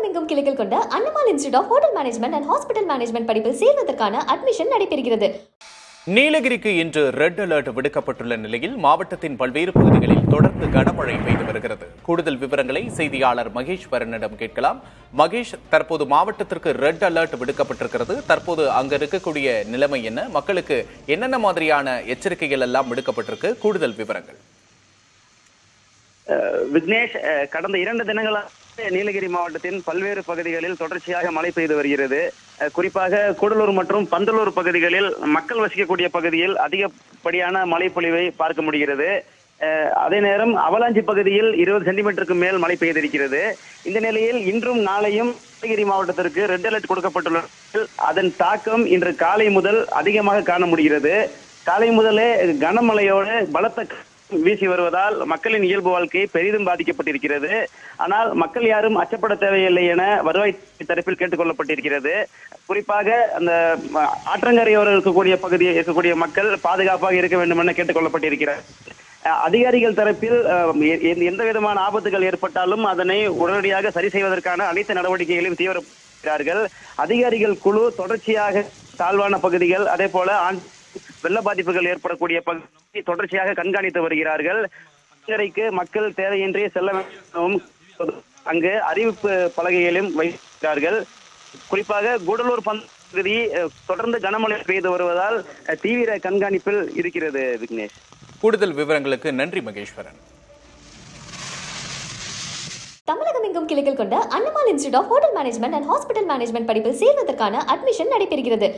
தமிழகமெங்கும் கிளைகள் கொண்ட Annamalai institute of hotel management and hospital management படிப்பில் சேர்வதற்கான அட்மிஷன் நடைபெறுகிறது. நீலகிரிக்கு இன்று ரெட் அலர்ட் விடுக்கப்பட்டுள்ள நிலையில் மாவட்டத்தின் பல்வேறு பகுதிகளில் தொடர்ந்து கனமழை பெய்து வருகிறது. கூடுதல் விவரங்களை செய்தியாளர் மகேஸ்வரனிடம் கேட்கலாம். மகேஷ், தற்போது மாவட்டத்திற்கு ரெட் அலர்ட் விடுக்கப்பட்டிருக்கிறது. தற்போது அங்க இருக்கக்கூடிய நிலைமை என்ன? மக்களுக்கு என்னென்ன மாதிரியான எச்சரிக்கைகள் எல்லாம் விடுக்கப்பட்டிருக்கு? கூடுதல் விவரங்கள். விக்னேஷ், கடந்த 2 தினங்களாக நீலகிரி மாவட்டத்தின் பல்வேறு பகுதிகளில் தொடர்ச்சியாக மழை பெய்து வருகிறது. குறிப்பாக கூடலூர் மற்றும் பந்தலூர் பகுதிகளில் மக்கள் வசிக்கக்கூடிய பகுதியில் அதிகப்படியான மழை பொழிவை பார்க்க முடிகிறது. அதே நேரம் அவலாஞ்சி பகுதியில் 20 சென்டிமீட்டருக்கு மேல் மழை பெய்திருக்கிறது. இந்த நிலையில் இன்றும் நாளையும் நீலகிரி மாவட்டத்திற்கு ரெட் அலர்ட் கொடுக்கப்பட்டுள்ள அதன் தாக்கம் இன்று காலை முதல் அதிகமாக காண முடிகிறது. காலை முதலே கனமழையோடு பலத்த வீசி வருவதால் மக்களின் இயல்பு வாழ்க்கை பெரிதும் பாதிக்கப்பட்டிருக்கிறது. ஆனால் மக்கள் யாரும் அச்சப்பட தேவையில்லை என வருவாய் தரப்பில் கேட்டுக் கொள்ளப்பட்டிருக்கிறது. குறிப்பாக அந்த ஆற்றங்கரையோரம் இருக்கக்கூடிய மக்கள் பாதுகாப்பாக இருக்க வேண்டும் என கேட்டுக் கொள்ளப்பட்டிருக்கிறார். அதிகாரிகள் தரப்பில் எந்த விதமான ஆபத்துகள் ஏற்பட்டாலும் அதனை உடனடியாக சரி செய்வதற்கான அனைத்து நடவடிக்கைகளையும் தீவிரப்படுத்துகிறார்கள். அதிகாரிகள் குழு தொடர்ச்சியாக தாழ்வான பகுதிகள், அதே போல வெள்ள பாதிப்புகள் ஏற்படக்கூடிய பகுதியை தொடர்ச்சியாக கண்காணித்து வருகிறார்கள். கரைக்கு மக்கள் தேவையின்றி செல்ல வேண்டும், அங்கு அறிவிப்பு பலகைகளையும் வைக்கிறார்கள். குறிப்பாக கூடலூர் பகுதி தொடர்ந்து கனமழை பெய்து வருவதால் தீவிர கண்காணிப்பில் இருக்கிறது. விக்னேஷ், கூடுதல் விவரங்களுக்கு நன்றி மகேஸ்வரன். தமிழகமெங்கும் கிளைகள் கொண்ட Annamalai institute of hotel management and hospital management படிப்பில் சேர்வதற்கான அட்மிஷன் நடைபெறுகிறது.